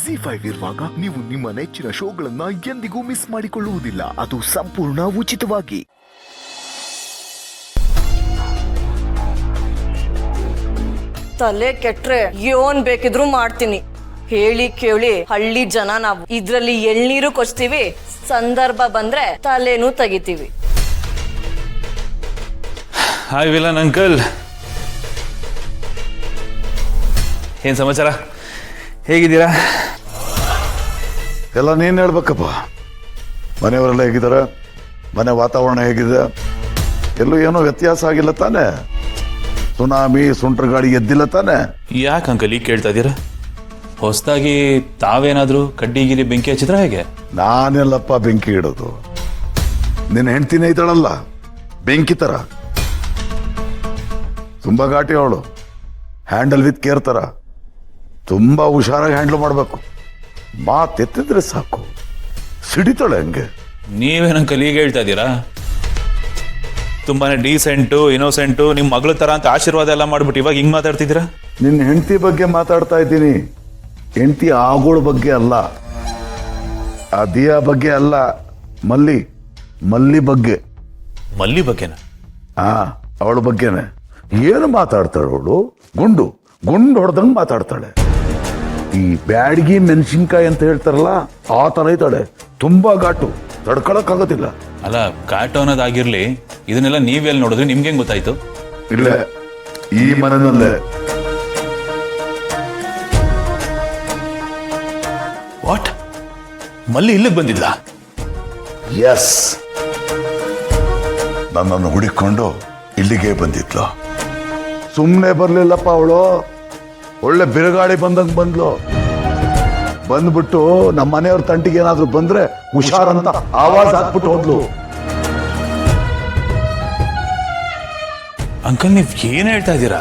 ZEE5 ಇರುವಾಗ ನೀವು ನಿಮ್ಮ ನೆಚ್ಚಿನ ಶೋಗಳನ್ನ ಎಂದಿಗೂ ಮಿಸ್ ಮಾಡಿಕೊಳ್ಳುವುದಿಲ್ಲ. ಅದು ಸಂಪೂರ್ಣ ಉಚಿತವಾಗಿ. ತಲೆ ಕೆಟ್ರೆ ಏನ್ ಬೇಕಿದ್ರು ಮಾಡ್ತೀನಿ. ಹೇಳಿ ಕೇಳಿ ಹಳ್ಳಿ ಜನ ನಾವು. ಇದ್ರಲ್ಲಿ ಎಳ್ನೀರು ಕೊಚ್ತೀವಿ, ಸಂದರ್ಭ ಬಂದ್ರೆ ತಲೆನೂ ತೆಗಿತೀವಿ. ಹಾಯ್ ವಿಲನ್ ಅಂಕಲ್, ಏನ್ ಸಮಾಚಾರ, ಹೇಗಿದ್ದೀರಾ? ಎಲ್ಲ ನೀನು ಹೇಳ್ಬೇಕಪ್ಪ. ಮನೆಯವರೆಲ್ಲ ಹೇಗಿದ್ದಾರೆ? ಮನೆ ವಾತಾವರಣ ಹೇಗಿದೆ? ಎಲ್ಲೂ ಏನೋ ವ್ಯತ್ಯಾಸ ಆಗಿಲ್ಲ ತಾನೆ? ಸುನಾಮಿ ಸುಂಟ್ರ ಗಾಳಿ ಎದ್ದಿಲ್ಲ ತಾನೆ? ಯಾಕೆ ಅಂಕಲ್ ಈಗ ಕೇಳ್ತಾ ಇದ್ದೀರಾ? ಹೊಸದಾಗಿ ತಾವೇನಾದ್ರೂ ಕಡ್ಡಿ ಗಿರಿ ಬೆಂಕಿ ಹಚ್ಚಿದ್ರ ಹೇಗೆ? ನಾನೆಲ್ಲಪ್ಪ ಬೆಂಕಿ ಇಡೋದು? ನಿನ್ನ ಹೆಂಡ್ತಿನೇ ಇದ್ದಾಳಲ್ಲ ಬೆಂಕಿ ತರ, ತುಂಬಾ ಘಾಟಿ ಅವಳು. ಹ್ಯಾಂಡಲ್ ವಿತ್ ಕೇರ್ ತರ ತುಂಬಾ ಹುಷಾರಾಗಿ ಹ್ಯಾಂಡಲ್ ಮಾಡಬೇಕು. ಮಾತೆತ್ತಿದ್ರೆ ಸಾಕು ಸಿಡಿತಾಳೆ ಹಂಗೆ. ನೀವೇನಂಕಲ್ ಈಗ ಹೇಳ್ತಾ ಇದ್ದೀರಾ? ತುಂಬಾನೇ ಡೀಸೆಂಟು ಇನ್ನೋಸೆಂಟು ನಿಮ್ಮ ಮಗಳ ತರ ಅಂತ ಆಶೀರ್ವಾದ ಎಲ್ಲ ಮಾಡ್ಬಿಟ್ಟು ಇವಾಗ ಹಿಂಗ್ ಮಾತಾಡ್ತಿದ್ದೀರಾ? ನಿನ್ನ ಹೆಂಡತಿ ಬಗ್ಗೆ ಮಾತಾಡ್ತಾ ಇದ್ದೀನಿ, ಹೆಂಡತಿ ಆಗೋಳ ಬಗ್ಗೆ ಅಲ್ಲ, ಆ ದಿಯಾ ಬಗ್ಗೆ ಅಲ್ಲ, ಮಲ್ಲಿ ಬಗ್ಗೆ. ಮಲ್ಲಿ ಬಗ್ಗೆನ? ಅವಳ ಬಗ್ಗೆನೆ. ಏನು ಮಾತಾಡ್ತಾಳೆ ಅವಳು? ಗುಂಡು ಹೊಡೆದಂಗೆ ಮಾತಾಡ್ತಾಳೆ. ಈ ಬ್ಯಾಡಗಿ ಮೆಣಸಿನ್ಕಾಯಿ ಅಂತ ಹೇಳ್ತಾರಲ್ಲ ಆ ತರ ಇದ್ದಾಳೆ. ತುಂಬಾ ಘಾಟು, ತಡ್ಕೊಳಕ್ ಆಗೋದಿಲ್ಲ. ಅಲ್ಲ, ಕಾಟು ಅನ್ನೋದಾಗಿರ್ಲಿ, ಇದನ್ನೆಲ್ಲ ನೀವೆಲ್ಲಿ ನೋಡಿದ್ರಿ? ನಿಮ್ಗೆ ಹೆಂಗ್ ಗೊತ್ತಾಯ್ತು? ಇಲ್ಲ, ಈ ಮನೆಯಲ್ಲೇ. ವಾಟ್? ಮಲ್ಲಿ ಇಲ್ಲಿಗೆ ಬಂದಿಲ್ಲ? ಎಸ್, ನನ್ನನ್ನು ಹುಡುಕೊಂಡು ಇಲ್ಲಿಗೆ ಬಂದಿದ್ಲು. ಸುಮ್ಮನೆ ಬರ್ಲಿಲ್ಲಪ್ಪ ಅವಳು, ಒಳ್ಳೆ ಬಿರುಗಾಳಿ ಬಂದಂಗೆ ಬಂದ್ಲು. ಬಂದ್ಬಿಟ್ಟು ನಮ್ಮ ಮನೆಯವ್ರ ತಂಟಿಗೆ ಏನಾದ್ರು ಬಂದ್ರೆ ಹುಷಾರಂತ ಆವಾಜ್ ಹಾಕ್ಬಿಟ್ಟು ಹೋದ್ಲು. ಅಂಕಲ್, ನೀವ್ ಏನ್ ಹೇಳ್ತಾ ಇದ್ದೀರಾ?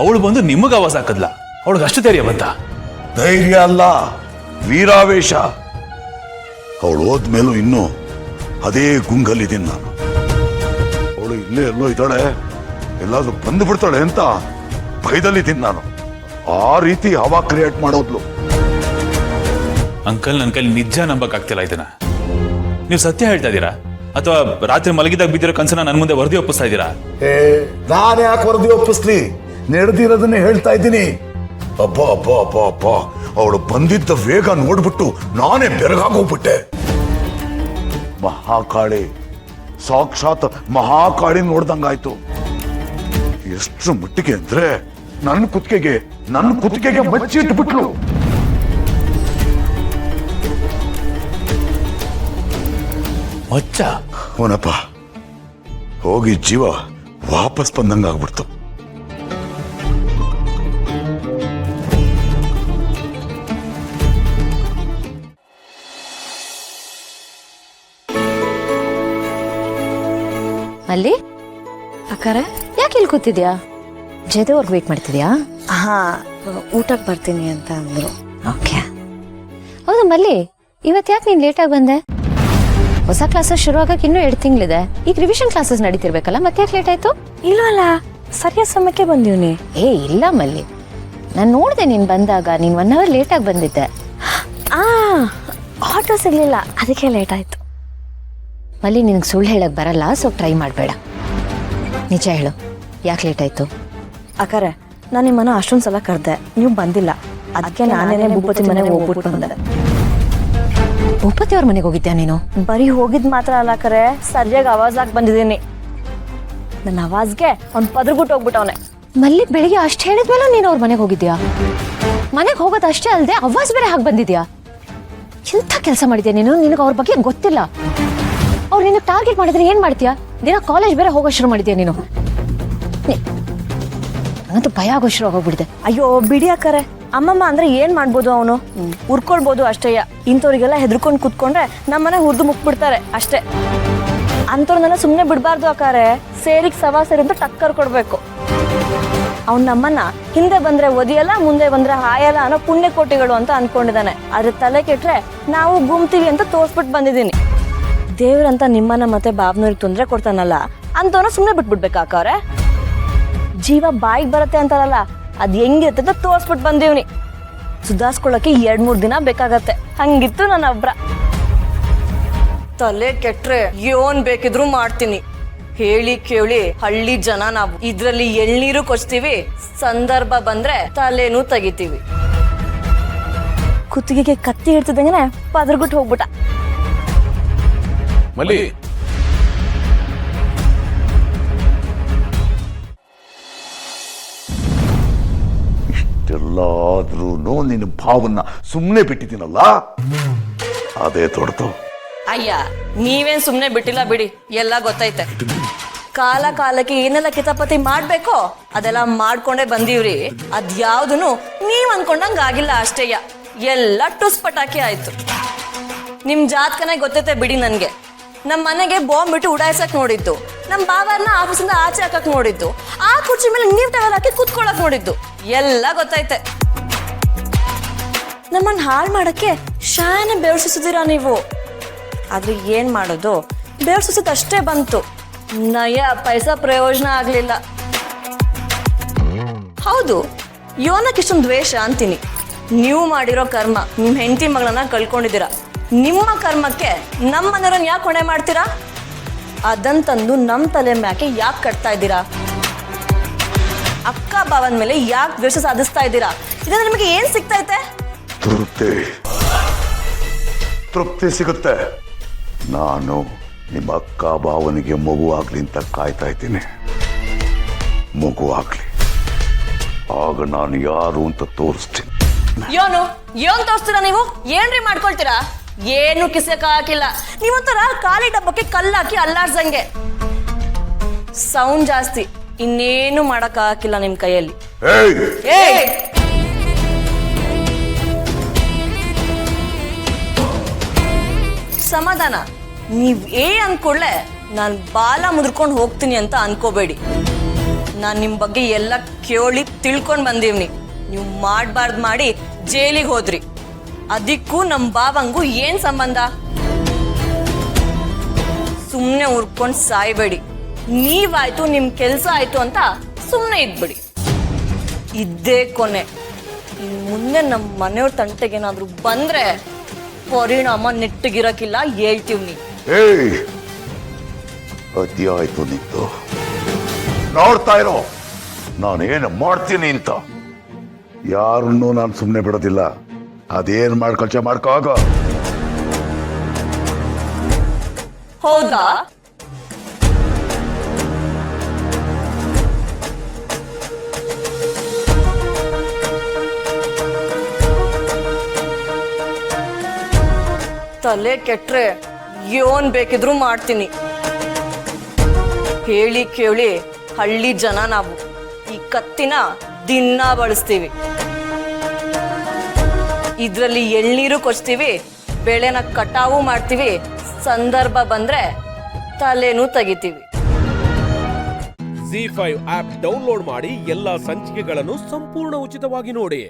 ಅವಳು ಬಂದು ನಿಮಗ್ ಆವಾಜ್ ಹಾಕದ್ಲ? ಅವಳಿಗೆ ಅಷ್ಟು ಧೈರ್ಯ ಬಂತ? ಧೈರ್ಯ ಅಲ್ಲ, ವೀರಾವೇಶ. ಅವಳು ಹೋದ್ಮೇಲೂ ಇನ್ನೂ ಅದೇ ಗುಂಗಲ್ಲಿದ್ದೀನಿ ನಾನು. ಅವಳು ಇಲ್ಲೇ ಎಲ್ಲೋ ಇದ್ದಾಳೆ, ಎಲ್ಲಾದ್ರೂ ಬಂದು ಬಿಡ್ತಾಳೆ ಅಂತ ಭಯದಲ್ಲಿದ್ದೀನಿ ನಾನು. ಆ ರೀತಿ ಹವಾ ಕ್ರಿಯೇಟ್ ಮಾಡೋದ್ಲು. ಅಂಕಲ್, ನನ್ ಕೈಲಿ ನಿಜ ನಂಬಕ್ ಆಗ್ತಿಲ್ಲ ಇದನ್ನ. ನೀವು ಸತ್ಯ ಹೇಳ್ತಾ ಇದ್ದೀರಾ ಅಥವಾ ರಾತ್ರಿ ಮಲಗಿದಾಗ ಬಿದ್ದಿರೋ ಕನ್ಸನ್ನ ನನ್ ಮುಂದೆ ವರದಿ ಒಪ್ಪಿಸ್ತಾ ಇದ್ದೀರಾ? ನಾನು ಯಾಕೆ ವರದಿ ಒಪ್ಪಿಸ್ಲಿ? ನಡೆದಿರೋದನ್ನೇ ಹೇಳ್ತಾ ಇದ್ದೀನಿ. ಅಬ್ಬ ಅವಳು ಬಂದಿದ್ದ ವೇಗ ನೋಡ್ಬಿಟ್ಟು ನಾನೇ ಬೆರಗಾಗೋಗ್ಬಿಟ್ಟೆ. ಮಹಾಕಾಳಿ, ಸಾಕ್ಷಾತ್ ಮಹಾಕಾಳಿ ನೋಡ್ದಂಗಾಯ್ತು. ಎಷ್ಟು ಮಟ್ಟಿಗೆ ಅಂದ್ರೆ ನನ್ನ ಕುತ್ತಿಗೆಗೆ ಮಚ್ಚಿ ಇಟ್ಬಿಟ್ಲು. ಮಚ್ಚ? ಅವನಪ್ಪ ಹೋಗಿ ಜೀವ ವಾಪಸ್ ಬಂದಂಗಾಗ್ಬಿಡ್ತು. ಅಲ್ಲಿ ಅಕ್ಕಾರೆ, ಯಾಕೆ ಇಲ್ಲಿ ಕೂತಿದ್ಯಾ? ಜೊತೆವರ್ಗು ವೇಟ್ ಮಾಡ್ತಿದ್ಯಾ? ಹಾ, ಊಟಕ್ಕೆ ಬರ್ತೀನಿ ಅಂತ ಅಂದ್ರು. ಓಕೆ. ಹೌದು ಮಲ್ಲಿ, ಇವತ್ತು ಯಾಕೆ ನೀನು ಲೇಟಾಗಿ ಬಂದೆ? ಹೊಸ ಕ್ಲಾಸಸ್ ಶುರು ಆಗಕ್ಕೆ ಇನ್ನೂ 2 ತಿಂಗಳಿದೆ. ಈಗ ರಿವಿಷನ್ ಕ್ಲಾಸಸ್ ನಡೀತಿರ್ಬೇಕಲ್ಲ, ಮತ್ತೆ ಯಾಕೆ ಲೇಟ್ ಆಯ್ತು? ಇಲ್ವಲ್ಲ, ಸರಿಯಾದ ಸಮಯಕ್ಕೆ ಬಂದೀವ್ನಿ. ಇಲ್ಲ ಮಲ್ಲಿ, ನಾನು ನೋಡಿದೆ ನೀನು ಬಂದಾಗ ನೀನು 1 ಅವರ್ ಲೇಟಾಗಿ ಬಂದಿದ್ದೆ. ಆಟೋ ಸಿಗ್ಲಿಲ್ಲ, ಅದಕ್ಕೆ ಲೇಟ್ ಆಯ್ತು. ಮಲ್ಲಿ, ನಿನಗೆ ಸುಳ್ಳು ಹೇಳಕ್ ಬರಲ್ಲ, ಸೊ ಟ್ರೈ ಮಾಡಬೇಡ. ನಿಜ ಹೇಳು, ಯಾಕೆ ಲೇಟ್ ಆಯ್ತು? ಅಕ್ಕಾರೆ, ನಾನು ನಿಮ್ಮನ್ನ ಅಷ್ಟೊಂದು ಸಲ ಕರೆದೆ, ನೀವು ಬಂದಿಲ್ಲ. ಅದಕ್ಕೆ ನಾನೇನೆ ಭೂಪತಿ ಮನೆಗೆ ಹೋಗ್ಬಿಟ್ಟು ಬಂದೆ. ಭೂಪತಿ ಅವ್ರ ಮನೆಗೆ ಹೋಗಿದ್ಯಾ ನೀನು? ಬರೀ ಹೋಗಿದ್ ಮಾತ್ರ ಅಲ್ಲ ಕರೆ, ಸರಿಯಾಗಿ ಆವಾಜ್ ಹಾಕಿ ಬಂದಿದ್ದೀನಿ. ನನ್ನ ಆವಾಜ್ಗೆ ಅವ್ನು ಪದ್ರಗುಟ್ಟು ಹೋಗ್ಬಿಟ್ಟವನೆ. ಮಲ್ಲಿ, ಬೆಳಿಗ್ಗೆ ಅಷ್ಟು ಹೇಳಿದ್ಮೇಲೆ ನೀನು ಅವ್ರ ಮನೆಗೆ ಹೋಗಿದ್ಯಾ? ಮನೆಗೆ ಹೋಗೋದು ಅಷ್ಟೇ ಅಲ್ಲದೆ ಆವಾಜ್ ಬೇರೆ ಹಾಕಿ ಬಂದಿದ್ಯಾ? ಎಂಥ ಕೆಲಸ ಮಾಡಿದ್ಯಾ ನೀನು? ನಿನಗೆ ಅವ್ರ ಬಗ್ಗೆ ಗೊತ್ತಿಲ್ಲ. ಅವ್ರು ನಿನಗೆ ಟಾರ್ಗೆಟ್ ಮಾಡಿದ್ರೆ ಏನ್ ಮಾಡ್ತೀಯಾ? ದಿನ ಕಾಲೇಜ್ ಬೇರೆ ಹೋಗೋ ಶುರು ಮಾಡಿದ್ಯಾ ನೀನು? ನಂಗಂತೂ ಭಯ ಆಗೋ ಶುರು ಆಗೋಗ್ಬಿಡಿದೆ. ಅಯ್ಯೋ ಬಿಡಿ ಅಕ್ಕಾರೆ, ಅಮ್ಮಮ್ಮ ಅಂದ್ರೆ ಏನ್ ಮಾಡ್ಬೋದು? ಅವನು ಉರ್ಕೊಳ್ಬೋದು ಅಷ್ಟೇಯ. ಇಂಥವ್ರಿಗೆಲ್ಲ ಹೆದರ್ಕೊಂಡು ಕುತ್ಕೊಂಡ್ರೆ ನಮ್ಮನೆ ಹುರಿದು ಮುಕ್ಬಿಡ್ತಾರೆ ಅಷ್ಟೇ. ಅಂಥವ್ರನ್ನೆಲ್ಲ ಸುಮ್ಮನೆ ಬಿಡಬಾರ್ದು ಅಕ್ಕಾರೆ. ಸೇರಿಗೆ ಸವಾ ಸೇರಿ ಅಂತ ಟಕ್ಕರ್ ಕೊಡ್ಬೇಕು. ಅವ್ನು ನಮ್ಮನ್ನ ಹಿಂದೆ ಬಂದ್ರೆ ಒದಿಯಲ್ಲ, ಮುಂದೆ ಬಂದ್ರೆ ಹಾಯಲ್ಲ ಅನ್ನೋ ಪುಣ್ಯಕೋಟಿಗಳು ಅಂತ ಅನ್ಕೊಂಡಿದ್ದಾನೆ. ಆದ್ರೆ ತಲೆ ಕೆಟ್ರೆ ನಾವು ಗುಮ್ತೀವಿ ಅಂತ ತೋರ್ಸ್ಬಿಟ್ಟು ಬಂದಿದ್ದೀನಿ. ದೇವ್ರಂತ ನಿಮ್ಮನ್ನ ಮತ್ತೆ ಬಾಬ್ನವ್ರಿಗೆ ತೊಂದರೆ ಕೊಡ್ತಾನಲ್ಲ, ಅಂತವನ್ನ ಸುಮ್ಮನೆ ಬಿಟ್ಬಿಡ್ಬೇಕಾ ಅಕ್ಕಾರೆ? ಜೀವ ಬಾಯಿಗೆ ಬರುತ್ತೆ ಅಂತಾರಲ್ಲ, ಅದ್ ಹೆಂಗಿರುತ್ತೆ ಅಂತ ತೋರ್ಸ್ಬಿಟ್ಟು ಬಂದೀವ್ನಿ. ಸುಧಾರಿಸ್ಕೊಳ್ಳೋಕೆ 2-3 ದಿನ ಬೇಕಾಗತ್ತೆ. ಹಂಗಿತ್ತು ನನ್ನ ಒಬ್ರ. ತಲೆ ಕೆಟ್ರೆ ಏನ್ ಬೇಕಿದ್ರು ಮಾಡ್ತೀನಿ. ಹೇಳಿ ಕೇಳಿ ಹಳ್ಳಿ ಜನ ನಾವು. ಇದ್ರಲ್ಲಿ ಎಳ್ನೀರು ಕೊಚ್ತೀವಿ, ಸಂದರ್ಭ ಬಂದ್ರೆ ತಲೆನೂ ತೆಗಿತೀವಿ. ಕುತ್ತಿಗೆಗೆ ಕತ್ತಿ ಇಡ್ತಿದ್ದಂಗೆ ಪದರ್ಗುಟ್ಟು ಹೋಗ್ಬಿಟ್ಟ. ಮಲ್ಲಿ, ಇಷ್ಟೆಲ್ಲಾದ್ರೂ ನಿನ್ನ ಭಾವನ್ನ ಸುಮ್ಮನೆ ಬಿಟ್ಟಿದ್ದೀನಲ್ಲ, ಅದೇ ದೊಡ್ಡದು. ಅಯ್ಯ, ನೀವೇನ್ ಸುಮ್ನೆ ಬಿಟ್ಟಿಲ್ಲ ಬಿಡಿ, ಎಲ್ಲ ಗೊತ್ತೈತೆ. ಕಾಲ ಕಾಲಕ್ಕೆ ಏನೆಲ್ಲ ಕಿತಾಪತಿ ಮಾಡ್ಬೇಕೋ ಅದೆಲ್ಲ ಮಾಡ್ಕೊಂಡೇ ಬಂದೀವ್ರಿ. ಅದ್ಯಾವ್ದನು ನೀವ್ ಅನ್ಕೊಂಡಂಗ ಆಗಿಲ್ಲ ಅಷ್ಟೇಯ. ಎಲ್ಲ ಟುಸ್ ಪಟಾಕಿ ಆಯ್ತು. ನಿಮ್ ಜಾತಕನೇ ಗೊತ್ತೈತೆ ಬಿಡಿ ನನ್ಗೆ. ನಮ್ ಮನೆಗೆ ಬಾಂಬ್ ಬಿಟ್ಟು ಉಡಾಯಿಸಕ್ ನೋಡಿದ್ದು, ನಮ್ ಬಾವರ್ನ ಆಫೀಸಿಂದ ಆಚೆ ಹಾಕಕ್ ನೋಡಿದ್ದು, ಆ ಕುರ್ಚಿ ಮೇಲೆ ನೀರ್ ಟವಲ್ ಹಾಕಿ ಕುತ್ಕೊಳಕ್ ನೋಡಿದ್ದು, ಎಲ್ಲ ಗೊತ್ತೈತೆ. ನಮ್ಮನ್ನ ಹಾಳು ಮಾಡಕ್ಕೆ ಶಾನೆ ಬೆವರ್ಸಿದ್ದೀರಾ ನೀವು. ಆದ್ರೆ ಏನ್ ಮಾಡೋದು, ಬೆವರ್ಸಿದಷ್ಟೇ ಬಂತು, ನಯ ಪೈಸಾ ಪ್ರಯೋಜನ ಆಗ್ಲಿಲ್ಲ. ಹೌದು, ಯೋನಕ್ಕೆ ಇಷ್ಟೊಂದು ದ್ವೇಷ ಅಂತೀನಿ. ನೀವು ಮಾಡಿರೋ ಕರ್ಮ, ನಿಮ್ ಹೆಂಡತಿ ಮಗಳನ್ನ ಕಳ್ಕೊಂಡಿದ್ದೀರಾ. ನಿಮ್ಮ ಕರ್ಮಕ್ಕೆ ನಮ್ಮ ಮನೆಯವ್ರನ್ನ ಯಾಕೆ ಹೊಣೆ ಮಾಡ್ತೀರಾ? ಅದಂತಂದು ನಮ್ಮ ತಲೆ ಮ್ಯಾಕೆ ಯಾಕೆ ಕಟ್ತಾ ಇದ್ದೀರಾ? ಅಕ್ಕ ಭಾವನ ಮೇಲೆ ಯಾಕೆ ದ್ವೇಷ ಸಾಧಿಸ್ತಾ ಇದ್ದೀರಾ? ಇದರಿಂದ ನಿಮಗೆ ಏನ್ ಸಿಗ್ತೈತೆ? ತೃಪ್ತಿ ಸಿಗುತ್ತೆ. ನಾನು ನಿಮ್ಮ ಅಕ್ಕ ಭಾವನಿಗೆ ಮಗು ಆಗ್ಲಿ ಅಂತ ಕಾಯ್ತಾ ಇದ್ದೀನಿ. ಮಗು ಆಗ್ಲಿ, ಆಗ ನಾನು ಯಾರು ಅಂತ ತೋರಿಸ್ತೀನಿ. ಏನ್ ತೋರಿಸ್ತೀರಾ ನೀವು? ಏನ್ರಿ ಮಾಡ್ಕೊಳ್ತೀರಾ? ಏನು ಕಿಸಕ ಹಾಕಿಲ್ಲ. ನೀವೊಂಥರ ಖಾಲಿ ಡಬ್ಬಕ್ಕೆ ಕಲ್ಲಾಕಿ ಅಲ್ಲಾಡ್ಸಂಗೆ. ಸೌಂಡ್ ಜಾಸ್ತಿ, ಇನ್ನೇನು ಮಾಡಕ್ ಹಾಕಿಲ್ಲ ನಿಮ್ ಕೈಯಲ್ಲಿ. ಸಮಾಧಾನ. ನೀವ್ ಅನ್ಕೊಳ್ಳೆ ನಾನ್ ಬಾಲ ಮುದ್ರಕೊಂಡು ಹೋಗ್ತೀನಿ ಅಂತ ಅನ್ಕೋಬೇಡಿ. ನಾನ್ ನಿಮ್ ಬಗ್ಗೆ ಎಲ್ಲ ಕೇಳಿ ತಿಳ್ಕೊಂಡ್ ಬಂದೀವ್ನಿ. ನೀವು ಮಾಡ್ಬಾರ್ದು ಮಾಡಿ ಜೈಲಿಗೆ ಹೋದ್ರಿ. ಅದಕ್ಕೂ ನಮ್ ಬಾವಂಗೂ ಏನ್ ಸಂಬಂಧ? ಸುಮ್ನೆ ಉರ್ಕೊಂಡ್ ಸಾಯ್ಬೇಡಿ. ನೀವಾಯ್ತು, ನಿಮ್ ಕೆಲ್ಸ ಆಯ್ತು ಅಂತ ಸುಮ್ನೆ ಇದ್ಬಿಡಿ. ಇದ್ದೇ ಕೊನೆ. ಮುಂದೆ ನಮ್ ಮನೆಯವ್ರ ತಂಟೆಗೇನಾದ್ರೂ ಬಂದ್ರೆ ಪರಿಣಾಮ ನೆಟ್ಟಗಿರಕ್ಕಿಲ್ಲ, ಹೇಳ್ತೀವ್ ನೀ. ಅದ್ಯಾಯ್ತು ನಿಂತು. ನೋಡ್ತಾ ಇರೋ ನಾನೇನು ಮಾಡ್ತೀನಿ ಅಂತ. ಯಾರನ್ನೂ ನಾನು ಸುಮ್ಮನೆ ಬಿಡೋದಿಲ್ಲ. ಅದೇನ್ ಮಾಡ್ಕೊಳ್ಚೆ ಮಾಡ್ಕೋಗ. ಹೌದಾ? ತಲೆ ಕೆಟ್ರೆ ಏನ್ ಬೇಕಿದ್ರು ಮಾಡ್ತೀನಿ. ಹೇಳಿ ಕೇಳಿ ಹಳ್ಳಿ ಜನ ನಾವು. ಈ ಕತ್ತಿನ ದಿನ ಬಳಸ್ತೀವಿ. ಇದ್ರಲ್ಲಿ ಎಳ್ನೀರು ಕೊಚ್ತೀವಿ, ಬೆಳೆನ ಕಟಾವು ಮಾಡ್ತೀವಿ, ಸಂದರ್ಭ ಬಂದ್ರೆ ತಲೆನೂ ತೆಗಿತೀವಿ. ZEE5 ಆಪ್ ಡೌನ್ಲೋಡ್ ಮಾಡಿ ಎಲ್ಲಾ ಸಂಚಿಕೆಗಳನ್ನು ಸಂಪೂರ್ಣ ಉಚಿತವಾಗಿ ನೋಡಿ.